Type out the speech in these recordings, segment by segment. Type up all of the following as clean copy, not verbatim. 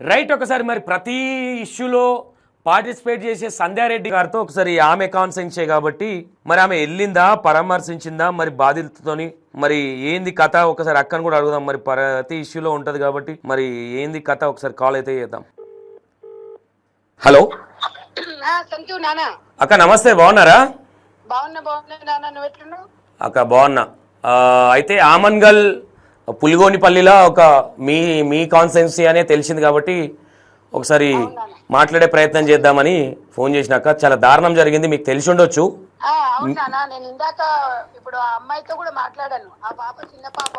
Right. ఒకసారి మరి ప్రతి ఇష్యూలో పార్టిసిపేట్ చేసే సంధ్యారెడ్డి గారితో ఒకసారి ఆమె కాన్సెన్సే కాబట్టి మరి ఆమె వెళ్ళిందా, పరామర్శించిందా మరి బాధితులతోని, మరి ఏంది కథ ఒకసారి అక్కను కూడా అడుగుదాం. మరి ప్రతి ఇష్యూలో ఉంటది కాబట్టి మరి ఏంది కథ ఒకసారి కాల్ అయితే చేద్దాం. హలో అక్క, నమస్తే, బాగున్నారా? అక్క బాగున్నా. అయితే ఆమన్గల్ పులిగోనిపల్లిలో ఒక మీ కాన్సెన్సీ అనే తెలిసింది కాబట్టి ఒకసారి మాట్లాడే ప్రయత్నం చేద్దామని ఫోన్ చేసినాక. చాలా దారుణం జరిగింది, మీకు తెలిసి ఉండొచ్చు. నేను ఇందాక ఇప్పుడు ఆ అమ్మాయితో కూడా మాట్లాడాను. ఆ పాప చిన్న పాప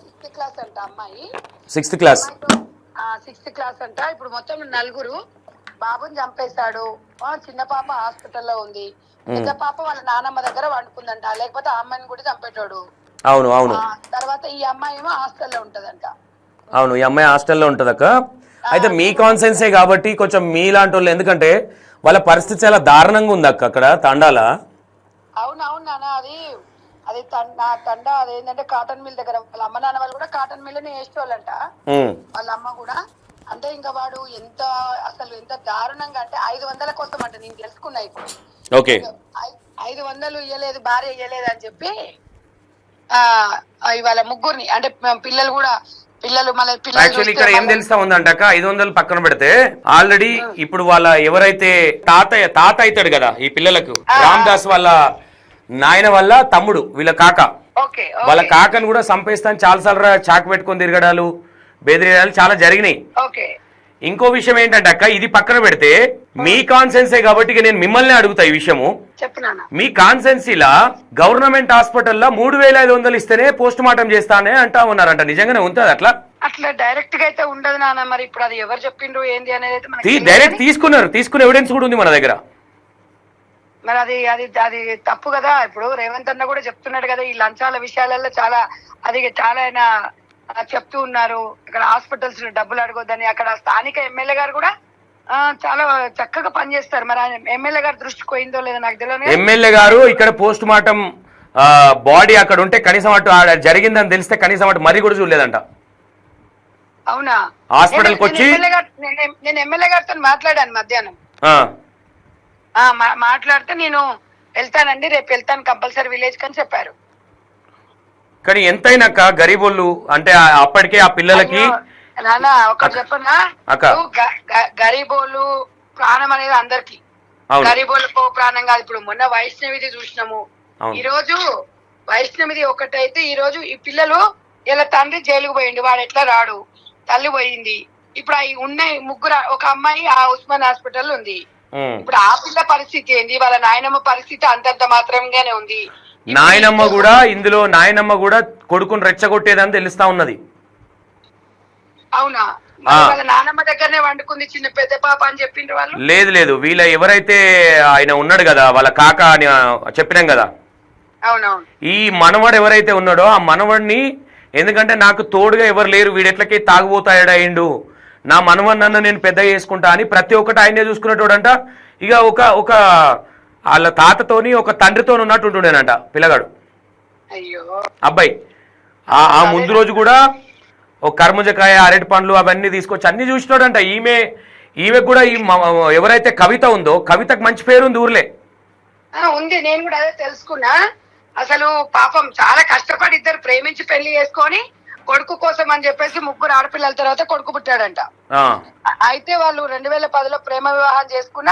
6th క్లాస్ అంట. అమ్మాయి 6th క్లాస్ 6th క్లాస్ అంట. ఇప్పుడు మొత్తం 4 బాబుని చంపేశాడు. చిన్న పాప హాస్పిటల్లో ఉంది. పెద్ద పాప వాళ్ళ నానమ్మ దగ్గర వండుకుందంట, లేకపోతే ఆ అమ్మాయిని కూడా చంపేటాడు. అవును అవును. తర్వాత ఈ అమ్మాయి ఏమో హాస్టల్లో ఉంటదంట. అవును, ఈ అమ్మాయి హాస్టల్లో ఉంటదక్క. అయితే మీ కాన్సెన్సే కాబట్టి కొంచెం మీలాంటి వాళ్ళు, ఎందుకంటే వాళ్ళ పరిస్థితి చాలా దారుణంగా ఉంది అక్క అక్కడ తండాల. అవునవును నాన్న, అది తండా అదేంటంటే కాటన్ మిల్ దగ్గర వాళ్ళ అమ్మ నాన్న వాళ్ళు కూడా కాటన్ మిల్ వేసేవాళ్ళంట. వాళ్ళ అమ్మ కూడా అంటే ఇంకా వాడు ఎంత దారుణంగా అంటే 500 కోసం అంట. నేను తెలుసుకున్నా ఇప్పుడు. ఓకే, 500 ఇయ్యలేదు, భార్య ఇయ్యలేదు అని చెప్పి ఇవాళ ముగ్గురిని అంటే పిల్లలు యాక్చువల్లీ ఇక్కడ ఏం తెలుస్తా ఉందంట అక్క, 500 పక్కన పెడితే ఆల్రెడీ ఇప్పుడు వాళ్ళ ఎవరైతే తాత అవుతాడు కదా ఈ పిల్లలకు, రామదాస్ వాళ్ళ నాయన వల్ల తమ్ముడు, వీళ్ళ కాక, వాళ్ళ కాకను కూడా చంపేస్తాను చాలాసార్లు చాకు పెట్టుకొని తిరగడాలు, బెదిరియడాలు చాలా జరిగినాయి. ఇంకో విషయం ఏంటంటే అక్క, ఇది పక్కన పెడితే మీ కాన్సెన్సే కాబట్టి నేను మిమ్మల్ని అడుగుతా ఈ విషయము. మీ కాన్సెన్సీలా గవర్నమెంట్ హాస్పిటల్లో 3500 ఇస్తేనే పోస్ట్ మార్టం చేస్తానే అంటా ఉన్నారంట. నిజంగానే ఉంటుంది అట్లా? అట్లా డైరెక్ట్ గా అయితే ఉండదు నాన్న. మరి ఇప్పుడు అది ఎవరు చెప్పిండ్రు ఏంది అనేది డైరెక్ట్ తీసుకునే ఎవిడెన్స్ కూడా ఉంది మన దగ్గర. మరి అది తప్పు కదా. ఇప్పుడు రేవంత్ అన్న కూడా చెప్తున్నాడు కదా, ఈ లంచాల విషయాలలో చాలా ఆయన చెప్తూ ఉన్నారు. ఇక్కడ హాస్పిటల్స్ డబ్బులు అడగొద్దని. అక్కడ స్థానిక ఎమ్మెల్యే గారు కూడా చాలా చక్కగా పనిచేస్తారు. మరి ఆయన ఎమ్మెల్యే గారు దృష్టికి పోయిందో లేదో నాకు తెలియదు. ఎమ్మెల్యే గారు ఇక్కడ పోస్ట్ మార్టం బాడీ అక్కడ ఉంటే కనీసం అటు జరిగిందని తెలిస్తే కనీసం అటు మరీ కూడా చూడలేదంట. అవునా? హాస్పిటల్కి వచ్చి నేను ఎమ్మెల్యే గారితో మాట్లాడాను మధ్యాహ్నం. మాట్లాడితే నేను వెళ్తానండి, రేపు వెళ్తాను కంపల్సరీ విలేజ్ కని చెప్పారు. కానీ ఎంతైనాక గరీబోళ్ళు అంటే అప్పటికే ఆ పిల్లలకి నాన్న ఒకటి చెప్పనా, గరీబోళ్ళు ప్రాణం అనేది అందరికి. గరీబోళ్ళకు ప్రాణం కాదు. ఇప్పుడు మొన్న వైష్ణవిది చూసినాము. ఈ రోజు వైష్ణవిది ఒకటైతే ఈ రోజు ఈ పిల్లలు ఇలా తండ్రి జైలుకు పోయింది, వాడు ఎట్లా రాడు, తల్లి పోయింది. ఇప్పుడు అవి ఉన్నాయి ముగ్గురు. ఒక అమ్మాయి ఆ ఉస్మాన్ హాస్పిటల్ ఉంది. ఇప్పుడు ఆ పిల్ల పరిస్థితి ఏంది? వాళ్ళ నాయనమ్మ పరిస్థితి అంతంత మాత్రంగానే ఉంది. నాయనమ్మ కూడా కొడుకుని రెచ్చగొట్టేదని తెలుస్తా ఉన్నది. అవునా? వాళ్ళ నానమ్మ దగ్గరనే వండుకుంది చిన్న పెద్ద పాప అని చెప్పిండ్రు వాళ్ళు. లేదు, వీళ్ళ ఎవరైతే ఆయన ఉన్నాడు కదా వాళ్ళ కాక అని చెప్పినాం కదా. అవునవును. ఈ మనవడు ఎవరైతే ఉన్నాడో ఆ మనవడిని, ఎందుకంటే నాకు తోడుగా ఎవరు లేరు, వీడెట్లకి తాగుబోతాయడాయిండు, నా మనవడి నన్ను నేను పెద్ద చేసుకుంటా అని ప్రతి ఒక్కటి ఆయనే చూసుకునేటోడంట. ఇక ఒక వాళ్ళ తాతతోని ఒక తండ్రితో ఉన్నట్టు ఉంటుండేనంట పిల్లగాడు, అబ్బాయి. ఆ ముందు రోజు కూడా ఒక కర్ముజకాయ, అరటి పండ్లు అవన్నీ తీసుకొచ్చి అన్ని చూసినాడంట. ఈమె కూడా ఎవరైతే కవిత ఉందో కవితకు మంచి పేరు ఉంది ఊర్లే ఉంది. నేను కూడా అదే తెలుసుకున్నా. అసలు పాపం చాలా కష్టపడి ఇద్దరు ప్రేమించి పెళ్లి చేసుకొని కొడుకు కోసం అని చెప్పేసి 3 ఆడపిల్లల తర్వాత కొడుకు పుట్టాడంట. అయితే వాళ్ళు 2010లో ప్రేమ వివాహం చేసుకున్న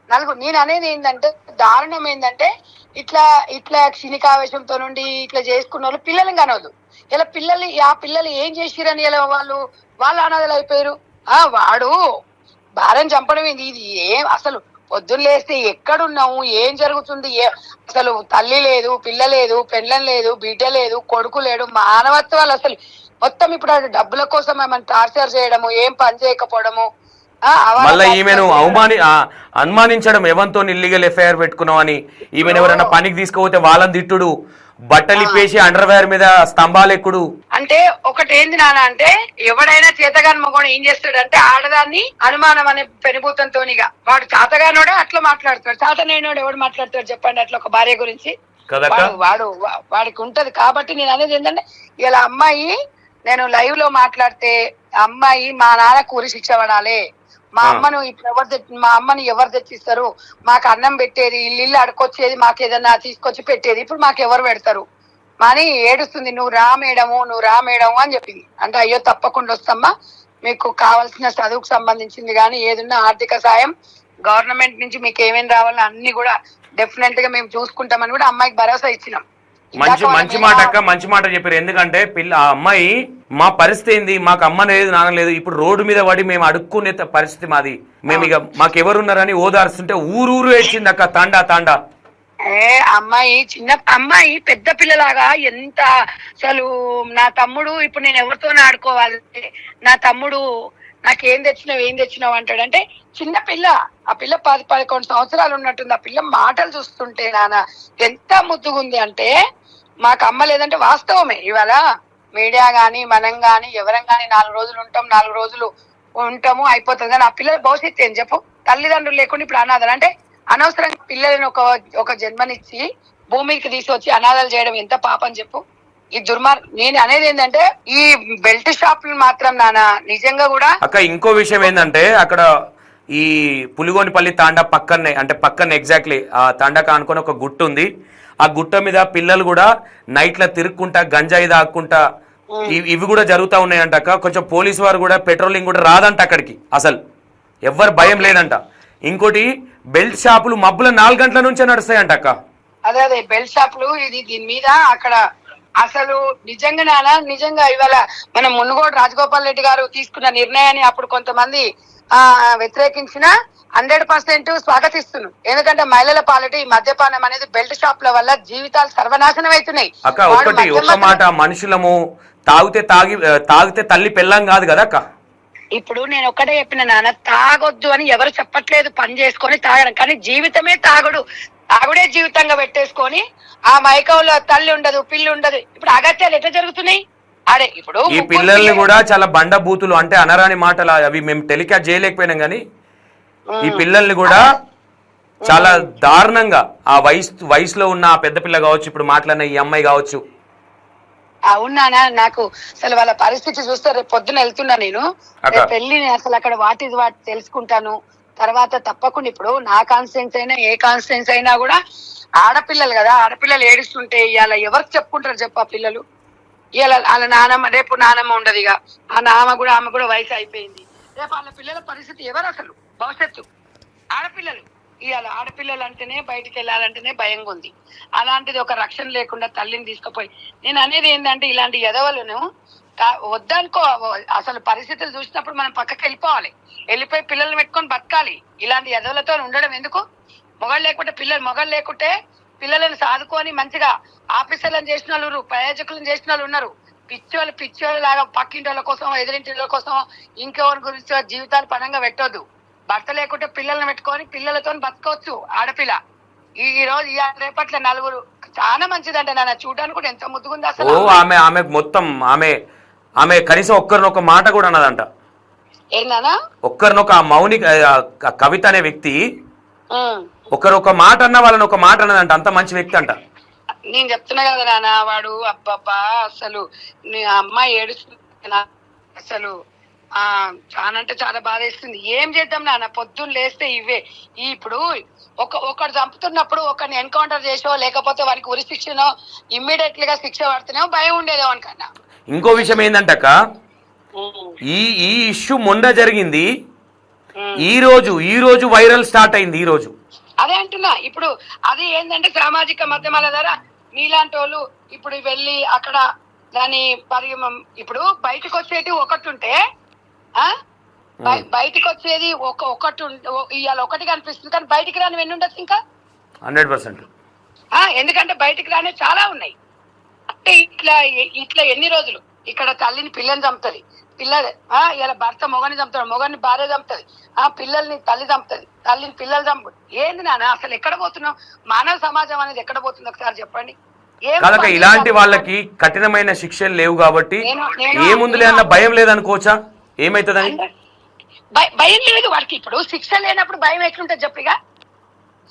4. నేను అనేది ఏంటంటే దారుణం ఏంటంటే ఇట్లా క్షణికావేశంతో నుండి ఇట్లా చేసుకున్న వాళ్ళు పిల్లల్ని కనవద్దు. ఇలా పిల్లలు ఏం చేసిరని ఇలా వాళ్ళు అనాథలు అయిపోయారు. వాడు భార్యను చంపడం ఏంది? ఇది ఏం అసలు? పొద్దున్న లేస్తే ఎక్కడున్నాము, ఏం జరుగుతుంది? అసలు తల్లి లేదు, పిల్ల లేదు, పెళ్ళం లేదు, బిడ్డ లేదు, కొడుకు లేడు, మానవత్వాలు అసలు మొత్తం. ఇప్పుడు డబ్బుల కోసం ఏమైనా టార్చర్ చేయడము, ఏం పని చేయకపోవడము, మళ్ళీ ఈమెను అనుమానించడం, ఎవరితో ఇల్లీగల్ ఎఫ్ఐఆర్ పెట్టుకున్నావు అని. ఈమెను ఎవరైనా పనికి తీసుకుపోతే వాళ్ళని తిట్టుడు, బట్టలు ఇప్పేసి అండర్వేర్ మీద స్తంభాలు ఎక్కుడు. అంటే ఒకటి ఏంది నాన్న అంటే, ఎవడైనా చేతగాని మగవాడు ఏం చేస్తాడంటే ఆడదాన్ని అనుమానం అనే పెనుభూతంతోనిగా వాడు చేతగానోడే అట్లా మాట్లాడతాడు. చేతనైనోడు ఎవడు మాట్లాడతాడు చెప్పండి అట్లా ఒక భార్య గురించి? వాడికి ఉంటది. కాబట్టి నేను అనేది ఏంటంటే ఇలా అమ్మాయి నేను లైవ్ లో మాట్లాడితే అమ్మాయి మా నాన్నకు ఉరి శిక్ష పడాలి, మా అమ్మను ఇప్పుడు మా అమ్మని ఎవరు తెచ్చిస్తారు, మాకు అన్నం పెట్టేది, ఇల్లు అడుకొచ్చేది, మాకు ఏదన్నా తీసుకొచ్చి పెట్టేది, ఇప్పుడు మాకు ఎవరు పెడతారు అని ఏడుస్తుంది. నువ్వు రా మేడము అని చెప్పింది. అంటే అయ్యో తప్పకుండా వస్తామ్మా, మీకు కావాల్సిన చదువుకు సంబంధించింది కానీ ఏదన్నా ఆర్థిక సాయం గవర్నమెంట్ నుంచి మీకు ఏమేమి రావాలో అన్ని కూడా డెఫినెట్ గా మేము చూసుకుంటామని కూడా అమ్మాయికి భరోసా ఇచ్చినాం. మంచి మాట అక్క, మంచి మాట చెప్పారు. ఎందుకంటే ఆ అమ్మాయి మా పరిస్థితి ఏంది, మాకు అమ్మ లేదు నాన్న లేదు, ఇప్పుడు రోడ్డు మీద పడి మేము అడుక్కునే పరిస్థితి మాది, మేము ఇక మాకెవరున్నారని ఓదార్స్తుంటే ఊరూరు ఏడ్చింది అక్క, తాండా. అమ్మాయి చిన్న అమ్మాయి పెద్ద పిల్లలాగా ఎంత అసలు నా తమ్ముడు ఇప్పుడు నేను ఎవరితో ఆడుకోవాలి, నా తమ్ముడు నాకేం తెచ్చినావు అంటాడంటే చిన్న పిల్ల, ఆ పిల్ల 10-11 సంవత్సరాలు ఉన్నట్టుంది. ఆ పిల్ల మాటలు చూస్తుంటే నాన్న ఎంత ముద్దుగుంది అంటే మాకు అమ్మ లేదంటే వాస్తవమే. ఇవాళ మీడియా గాని మనం గాని ఎవరం గాని 4 రోజులు ఉంటాం, 4 రోజులు ఉంటాము అయిపోతుంది. కానీ ఆ పిల్లల భవిష్యత్తు ఏం చెప్పు, తల్లిదండ్రులు లేకుండా ఇప్పుడు అనాథలు అంటే అనవసరంగా పిల్లలను ఒక జన్మనిచ్చి భూమికి తీసుకొచ్చి అనాథాలు చేయడం ఎంత పాపం చెప్పు. ఈ నేను అనేది ఏంటంటే ఈ బెల్ట్ షాపులు మాత్రం నాన్న నిజంగా కూడా అక్క. ఇంకో విషయం ఏంటంటే అక్కడ ఈ పులిగోనిపల్లి తాండా పక్కనే ఎగ్జాక్ట్లీ ఆ తాండాకు అనుకుని ఒక గుట్ట ఉంది. ఆ గుట్ట మీద పిల్లలు కూడా నైట్ల తిరుక్కుంటా గంజాయి దాక్కుంటా ఇవి కూడా జరుగుతూ ఉన్నాయంట అక్క. కొంచెం పోలీసు వారు కూడా పెట్రోలింగ్ కూడా రాదంట అక్కడికి, అసలు ఎవ్వరు భయం లేదంట. ఇంకోటి బెల్ట్ షాపులు మబ్బుల 4 గంటల నుంచే నడుస్తాయంట అక్క. అదే బెల్ట్ షాపులు దీని మీద అక్కడ అసలు నిజంగా ఇవాళ మన మునుగోడు రాజగోపాల్ రెడ్డి గారు తీసుకున్న నిర్ణయాన్ని అప్పుడు కొంతమంది వ్యతిరేకించిన 100% స్వాగతిస్తున్నాం. ఎందుకంటే మహిళల పాలిట ఈ మద్యపానం అనేది బెల్ట్ షాపుల వల్ల జీవితాలు సర్వనాశనం అవుతున్నాయి అక్క. ఒక మాట, మనుషులము తాగితే తల్లి పెళ్ళం కాదు కదా అక్క. ఇప్పుడు నేను ఒక్కటే చెప్పిన నాన్న, తాగొద్దు అని ఎవరు చెప్పట్లేదు, పని చేసుకొని తాగడం, కానీ జీవితమే తాగుడే జీవితంగా పెట్టేసుకొని ఆ మైకంలో తల్లి ఉండదు, పిల్లి ఉండదు. ఇప్పుడు అగత్యాలు ఎట్లా జరుగుతున్నాయి ఆడే. ఇప్పుడు ఈ పిల్లల్ని కూడా చాలా బండ బూతులు అంటే అనరాని మాటలు అవి మేము టెలికాస్ట్ చేయలేకపోయినాం, కానీ ఈ పిల్లల్ని కూడా చాలా దారుణంగా ఆ వయసులో ఉన్న పెద్ద పిల్ల కావచ్చు, ఇప్పుడు మాట్లాడిన ఈ అమ్మాయి కావచ్చు. అవునా, నాకు అసలు వాళ్ళ పరిస్థితి చూస్తే రేపు పొద్దున వెళ్తున్నా నేను, పెళ్లిని అసలు అక్కడ వాటి తెలుసుకుంటాను. తర్వాత తప్పకుండా ఇప్పుడు నా కాన్స్టిట్యున్సీ అయినా ఏ కాన్స్టిట్యున్సీ అయినా కూడా ఆడపిల్లలు కదా, ఆడపిల్లలు ఏడుస్తుంటే ఇవాళ ఎవరికి చెప్పుకుంటారు చెప్పు. ఆ పిల్లలు ఇవాళ వాళ్ళ నానమ్మ, రేపు నానమ్మ ఉండదు, ఇక ఆమె కూడా వయసు అయిపోయింది. రేపు వాళ్ళ పిల్లల పరిస్థితి ఎవరు అసలు భవిష్యత్తు? ఆడపిల్లలు. ఇవాళ ఆడపిల్లలు అంటేనే బయటికి వెళ్ళాలంటేనే భయంగా ఉంది. అలాంటిది ఒక రక్షణ లేకుండా తల్లిని తీసుకుపోయి, నేను అనేది ఏంటంటే ఇలాంటి ఎదవలను వద్దనుకో. అసలు పరిస్థితులు చూసినప్పుడు మనం పక్కకి వెళ్ళిపోయి పిల్లల్ని పెట్టుకొని బతకాలి. ఇలాంటి ఎదవలతో ఉండడం ఎందుకు? మొగలు లేకుంటే పిల్లలను సాదుకొని మంచిగా ఆఫీసర్లను చేసిన వాళ్ళు, ప్రయోజకులను చేసిన వాళ్ళు ఉన్నారు. పిచ్చోళ్ళు లాగా పక్కింటి వాళ్ళ కోసం, ఎదురింటి వాళ్ళ కోసం, ఇంకెవరి గురించి జీవితాలు పణంగా పెట్టొద్దు. భర్త లేకుంటే పిల్లల్ని పెట్టుకొని పిల్లలతో బతకవచ్చు ఆడపిల్ల. ఈ రోజు రేపట్ల నలుగురు చాలా మంచిదంట నాన్న, చూడడానికి కూడా ఎంత ముద్దుగుంది అసలు. ఆమె మొత్తం ఆమె కనీసం ఒక్కరినొక మాట కూడా అన్నదంట. ఏంటన్నా ఒక్కరినొక మౌని కవిత అనే వ్యక్తి ఒకరొక మాట అన్న వాళ్ళని ఒక మాట అన్నదంట. అంత మంచి వ్యక్తి అంట. నేను చెప్తున్నా కదా నాన్న, వాడు అబ్బబ్బా అసలు అమ్మాయి ఏడుస్తుంది అసలు. చాలా అంటే చాలా బాధ వేస్తుంది. ఏం చేద్దాం నాన్న, పొద్దున్న లేస్తే ఇవే. ఇప్పుడు ఒకడు చంపుతున్నప్పుడు ఒకరిని ఎన్కౌంటర్ చేసో లేకపోతే వారికి ఉరి శిక్షనో ఇమ్మీడియట్ గా శిక్ష పడుతున్నామో భయం ఉండేదో అనుకన్నా. ఇంకో విషయం ఏంటంటక్క, ఈ ఇష్యూ మొన్న జరిగింది, ఈ రోజు వైరల్ స్టార్ట్ అయింది. ఈ రోజు అదే అంటున్నా. ఇప్పుడు అది ఏంటంటే సామాజిక మాధ్యమాల ద్వారా మీలాంటి వాళ్ళు ఇప్పుడు వెళ్ళి అక్కడ దాని ఇప్పుడు బయటకు వచ్చేటి ఒకటి ఉంటే బయటకు వచ్చేది ఇవాళ ఒకటి కనిపిస్తుంది, కానీ బయటికి రాని ఎన్ని ఉండొచ్చు ఇంకా 100%. ఎందుకంటే బయటికి రానే చాలా ఉన్నాయి. అంటే ఇట్లా ఎన్ని రోజులు ఇక్కడ తల్లిని పిల్లని చంపుతుంది, ఇలా భర్త మొగని చంపుతాడు, మొగని భార్య చంపుతుంది, పిల్లల్ని తల్లి చంపుతుంది, తల్లిని పిల్లలు చంపుతుంది. ఏంది నాన్న అసలు ఎక్కడ పోతున్నాం? మానవ సమాజం అనేది ఎక్కడ పోతుంది ఒకసారి చెప్పండి. ఇలాంటి వాళ్ళకి కఠినమైన శిక్షలు లేవు కాబట్టి ఏముందులే అన్న భయం లేదనుకోవచ్చా? ఏమైతుందని భయం లేదు వాడికి. ఇప్పుడు శిక్ష లేనప్పుడు భయం ఎట్లుంటది చెప్పిగా.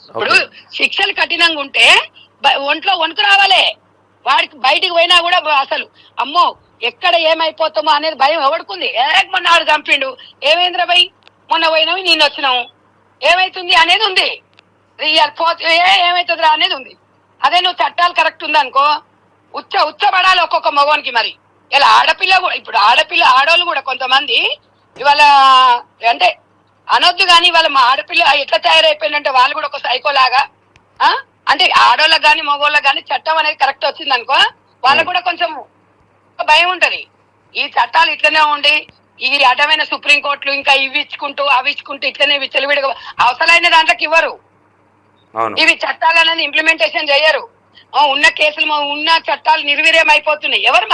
ఇప్పుడు శిక్షలు కఠినంగా ఉంటే ఒంట్లో వణుకు రావాలే. వాడికి బయటికి పోయినా కూడా అసలు అమ్మో ఎక్కడ ఏమైపోతామో అనేది భయం ఎవడుకుంది. మొన్న ఆడు చంపిండు, ఏమైందిరా భయ్, మొన్న పోయినావు నిన్న వచ్చినావు, ఏమైతుంది అనేది ఉంది. ఏమైతుందిరా అనేది ఉంది. అదే నువ్వు చట్టాలు కరెక్ట్ ఉందనుకో ఉచ్చబడాలి ఒక్కొక్క మగవానికి. మరి ఇలా ఆడపిల్ల ఇప్పుడు ఆడవాళ్ళు కూడా కొంతమంది ఇవాళ అంటే అనొద్దు కానీ ఇవాళ మా ఆడపిల్ల ఎట్లా తయారైపోయిందంటే వాళ్ళు కూడా ఒక సైకోలాగా అంటే ఆడవాళ్ళకి కానీ మగవాళ్ళకి కానీ చట్టం అనేది కరెక్ట్ వచ్చింది అనుకో వాళ్ళకు కూడా కొంచెం భయం ఉంటది. ఈ చట్టాలు ఇట్లనే ఉండి ఈ అడ్డమైన సుప్రీంకోర్టులు ఇంకా ఇవి ఇచ్చుకుంటూ అవి ఇచ్చుకుంటూ ఇట్లనే విచ్చలవిడిగా అవసరమైన దాంట్లోకి ఇవ్వరు. ఇవి చట్టాలు అనేది ఇంప్లిమెంటేషన్ చేయరు. ఉన్న కేసులు ఉన్న చట్టాలు నిర్వీర్యం అయిపోతున్నాయి. ఎవరు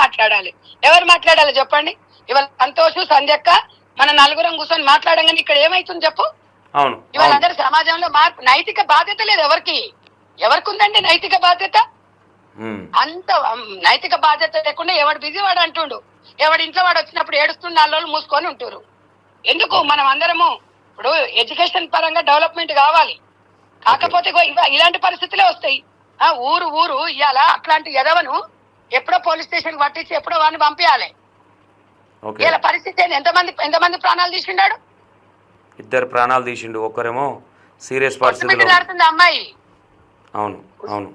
మాట్లాడాలి చెప్పండి. ఇవాళ సంతోష్ సంధ్యక్క మన నలుగురం కూర్చొని మాట్లాడంగానే ఇక్కడ ఏమైతుంది చెప్పు. ఇవాళ అందరు సమాజంలో మార్పు నైతిక బాధ్యత లేదు ఎవరికి ఉందండి నైతిక బాధ్యత? అంత నైతిక బాధ్యత లేకుండా ఎవడు బిజీ వాడు అంటుండు, ఎవడి ఇంట్లో వాడు వచ్చినప్పుడు ఏడుస్తున్న 4 రోజులు మూసుకొని ఉంటురు. ఎందుకు? మనం అందరము ఇప్పుడు ఎడ్యుకేషన్ పరంగా డెవలప్మెంట్ కావాలి. కాకపోతే ఇలాంటి పరిస్థితులే వస్తాయి. ఊరు ఇవాళ అట్లాంటి ఎదవను ఎప్పుడో పోలీస్ స్టేషన్ పట్టించి ఎప్పుడో వాడిని పంపించాలి. ఇలా పరిస్థితి ఎంతమంది ప్రాణాలు తీసిండాడు? 2 ప్రాణాలు తీసిండు. ఒక్కరేమో సీరియస్ పరిస్థితి అమ్మాయి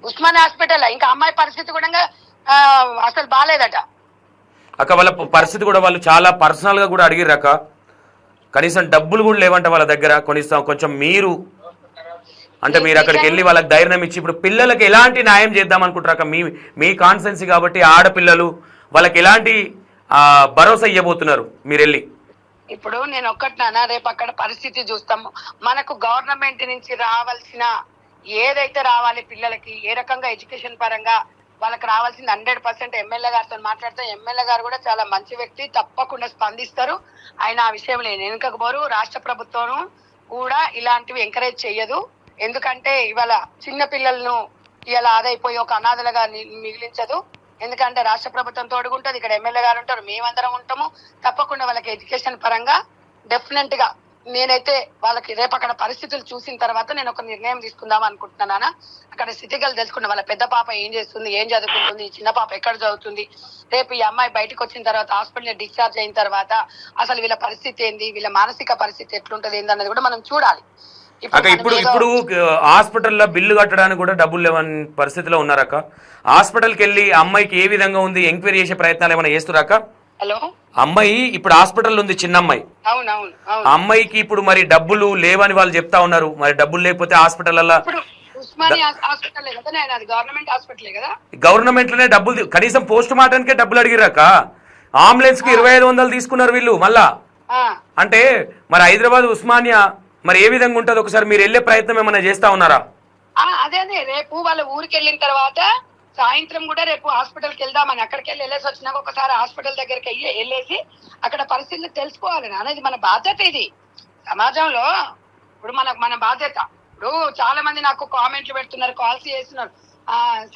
ఉస్మాన్ హాస్పిటల్. ఇంకా అమ్మాయి పరిస్థితి కూడా అసలు బాగాలేదట అక్క. వాళ్ళ పరిస్థితి కూడా వాళ్ళు చాలా పర్సనల్ గా కూడా అడిగిర్రక్క. కనీసం డబ్బులు కూడా లేవంట వాళ్ళ దగ్గర. కొంచెం మీరు అంటే మీరు అక్కడికి వెళ్ళి వాళ్ళకి ధైర్యం ఇచ్చి ఇప్పుడు పిల్లలకి ఎలాంటి న్యాయం చేద్దాం అనుకుంటారక్క? మీ కాన్సెన్సీ కాబట్టి ఆడపిల్లలు వాళ్ళకి ఎలాంటి భరోసా ఇవ్వబోతున్నారు మీరు వెళ్ళి? ఇప్పుడు నేను ఒక్కటినా రేపు అక్కడ పరిస్థితి చూస్తాము. మనకు గవర్నమెంట్ నుంచి రావాల్సిన ఏదైతే రావాలి పిల్లలకి ఏ రకంగా ఎడ్యుకేషన్ పరంగా వాళ్ళకి రావాల్సింది 100% ఎమ్మెల్యే గారితో మాట్లాడితే ఎమ్మెల్యే గారు కూడా చాలా మంచి వ్యక్తి, తప్పకుండా స్పందిస్తారు. ఆయన ఆ విషయంలో వెనుకపోరు. రాష్ట్ర ప్రభుత్వం కూడా ఇలాంటివి ఎంకరేజ్ చెయ్యదు. ఎందుకంటే ఇవాళ చిన్న పిల్లలను ఇలా ఆదైపోయి ఒక అనాథలుగా మిగిలించదు. ఎందుకంటే రాష్ట్ర ప్రభుత్వం తోడుగుంటుంది, ఇక్కడ ఎమ్మెల్యే గారు ఉంటారు, మేమందరం ఉంటాము. తప్పకుండా వాళ్ళకి ఎడ్యుకేషన్ పరంగా డెఫినెట్ గా నేనైతే వాళ్ళకి రేపు అక్కడ పరిస్థితులు చూసిన తర్వాత నేను ఒక నిర్ణయం తీసుకుందాం అనుకుంటున్నానా. అక్కడ స్థితిగతులు తెలుసుకున్న వాళ్ళ పెద్ద పాప ఏం చేస్తుంది, ఏం చదువుకుంటుంది, చిన్న పాప ఎక్కడ చదువుతుంది, రేపు ఈ అమ్మాయి బయటకు వచ్చిన తర్వాత హాస్పిటల్ డిశ్చార్జ్ అయిన తర్వాత అసలు వీళ్ళ పరిస్థితి ఏంది, వీళ్ళ మానసిక పరిస్థితి ఎట్లుంటది ఏందన్నది కూడా మనం చూడాలి. ఇప్పుడు హాస్పిటల్లో బిల్లు కట్టడానికి కూడా డబ్బులు లేవని పరిస్థితిలో ఉన్నారక్క. హాస్పిటల్కి వెళ్ళి అమ్మాయికి ఏ విధంగా ఉంది ఎంక్వైరీ చేసే ప్రయత్నాలు ఏమైనా చేస్తున్నారక్క? హలో, అమ్మాయి ఇప్పుడు హాస్పిటల్ ఉంది, చిన్న అమ్మాయి. అమ్మాయికి ఇప్పుడు మరి డబ్బులు లేవని వాళ్ళు చెప్తా ఉన్నారు. మరి డబ్బులు లేకపోతే హాస్పిటల్ గవర్నమెంట్ లోనే డబ్బులు కనీసం పోస్ట్ మార్టానికే డబ్బులు అడిగిరాక అంబులెన్స్ కి 2500 తీసుకున్నారు వీళ్ళు మళ్ళా. అంటే మరి హైదరాబాద్ ఉస్మానియా మరి ఏ విధంగా ఉంటది ఒకసారి మీరు వెళ్ళే ప్రయత్నం ఏమైనా చేస్తా ఉన్నారా? అదే రేపు వాళ్ళ ఊరికి వెళ్ళిన తర్వాత సాయంత్రం కూడా రేపు హాస్పిటల్కి వెళ్దామని అక్కడికి వెళ్ళేసి వచ్చినాక ఒకసారి హాస్పిటల్ దగ్గరికి వెళ్ళేసి అక్కడ పరిస్థితులు తెలుసుకోవాలి అనేది మన బాధ్యత. ఇది సమాజంలో ఇప్పుడు మన బాధ్యత. ఇప్పుడు చాలా మంది నాకు కామెంట్లు పెడుతున్నారు, కాల్స్ చేస్తున్నారు.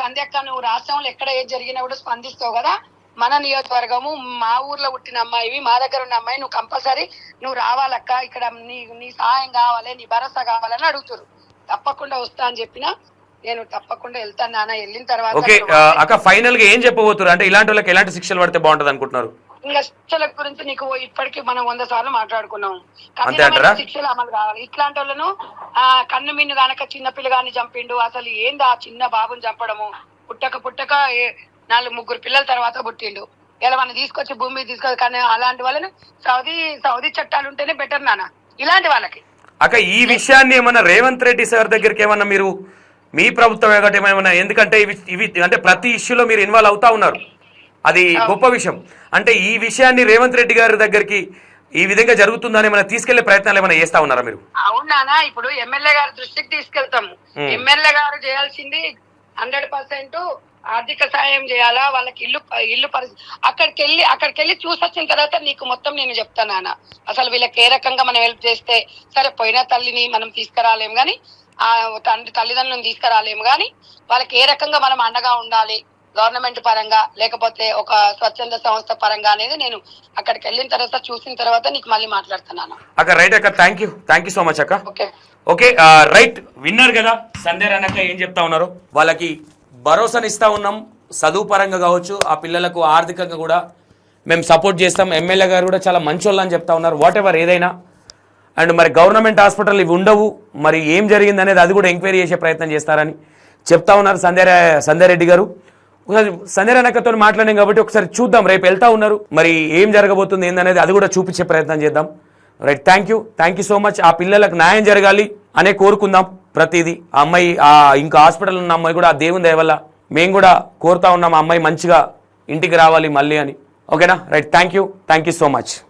సంధ్యక్క నువ్వు రాష్ట్రంలో ఎక్కడ ఏది జరిగినా కూడా స్పందిస్తావు కదా, మన నియోజకవర్గము మా ఊర్లో పుట్టిన అమ్మాయివి, మా దగ్గర ఉన్న అమ్మాయి, నువ్వు కంపల్సరీ నువ్వు రావాలక్క, ఇక్కడ నీ సహాయం కావాలి, నీ భరోసా కావాలని అడుగుతారు. తప్పకుండా వస్తా అని చెప్పినా నేను తప్పకుండా వెళ్తాను నాన్న. వెళ్ళిన తర్వాత ఫైనల్ గా ఏం చెప్పబోతున్నారు అంటే ఇలాంటి వాళ్ళకి ఎలాంటి శిక్షలు పడితే బాగుంటది అనుకుంటున్నారు? ఇంకా శిక్షల గురించి నీకు ఇప్పటికీ మనం 100 సార్లు మాట్లాడుకున్నాం. శిక్షలు అమలు కావాలి. ఇట్లాంటి వాళ్ళను కన్ను మిన్ను గానక చిన్న పిల్లగాని చంపిండు. అసలు ఏంది ఆ చిన్న బాబుని చంపడము? పుట్టక 4-3 పిల్లల తర్వాత పుట్టిండు. ఇలా మనం తీసుకొచ్చి భూమి తీసుకొచ్చి కానీ అలాంటి వాళ్ళని సౌదీ చట్టాలు ఉంటేనే బెటర్ నాన్న ఇలాంటి వాళ్ళకి. ఈ విషయాన్ని ఏమన్నా రేవంత్ రెడ్డి సార్ దగ్గరికి ఏమన్నా మీరు మీ ప్రభుత్వం ఏమైనా, ఎందుకంటే ఇవి అంటే ప్రతి ఇష్యూలో మీరు ఇన్వాల్వ్ అవుతా ఉన్నారు, అది గొప్ప విషయం. అంటే ఈ విషయాన్ని రేవంత్ రెడ్డి గారి దగ్గరికి ఈ విధంగా జరుగుతుందని ఏమైనా తీసుకెళ్లే ప్రయత్నాలు ఏమైనా చేస్తా ఉన్నారా మీరు? అవునా, ఇప్పుడు ఎమ్మెల్యే గారి దృష్టికి తీసుకెళ్తాము. ఎమ్మెల్యే గారు చేయాల్సింది 100% ఆర్థిక సాయం చేయాలా వాళ్ళకి ఇల్లు పరిస్థితి. అక్కడికి వెళ్ళి చూసొచ్చిన తర్వాత నీకు మొత్తం నేను చెప్తాను నాన్న. అసలు వీళ్ళకి ఏ రకంగా మనం హెల్ప్ చేస్తే సరే, పోయిన తల్లిని మనం తీసుకురాలేము కానీ తల్లిదండ్రులను తీసుకురాలేము కానీ వాళ్ళకి ఏ రకంగా మనం అండగా ఉండాలి గవర్నమెంట్ పరంగా లేకపోతే ఒక స్వచ్ఛంద సంస్థ పరంగా అనేది నేను అక్కడికి వెళ్ళిన తర్వాత చూసిన తర్వాత నీకు మళ్ళీ మాట్లాడుతున్నాను అక్క. రైట్ అక్క, థ్యాంక్ యూ సో మచ్ అక్క. ఓకే రైట్, విన్నారు కదా సంధ్య అన్నక్క ఏం చెప్తా ఉన్నారు. వాళ్ళకి భరోసాని ఇస్తా ఉన్నాం, చదువు పరంగా కావచ్చు, ఆ పిల్లలకు ఆర్థికంగా కూడా మేము సపోర్ట్ చేస్తాం. ఎమ్మెల్యే గారు కూడా చాలా మంచోళ్ళు అని చెప్తా ఉన్నారు. వాట్ ఎవర్ ఏదైనా. అండ్ మరి గవర్నమెంట్ హాస్పిటల్ ఇవి ఉండవు, మరి ఏం జరిగింది అనేది అది కూడా ఎంక్వైరీ చేసే ప్రయత్నం చేస్తారని చెప్తా ఉన్నారు సంధ్యారెడ్డి గారు. ఒకసారి సంధ్యారెడ్డితో మాట్లాడాం కాబట్టి ఒకసారి చూద్దాం, రేపు వెళ్తా ఉన్నారు, మరి ఏం జరగబోతుంది ఏందనేది అది కూడా చూపించే ప్రయత్నం చేద్దాం. Right, thank you so much. ఆ పిల్లలకు న్యాయం జరగాలి అనే కోరుకుందాం ప్రతిదీ. ఆ అమ్మాయి ఇంకా హాస్పిటల్ ఉన్న అమ్మాయి కూడా ఆ దేవుని దయ వల్ల మేము కూడా కోరుతా ఉన్నాం ఆ అమ్మాయి మంచిగా ఇంటికి రావాలి మళ్ళీ అని. ఓకేనా? Right, thank you so much.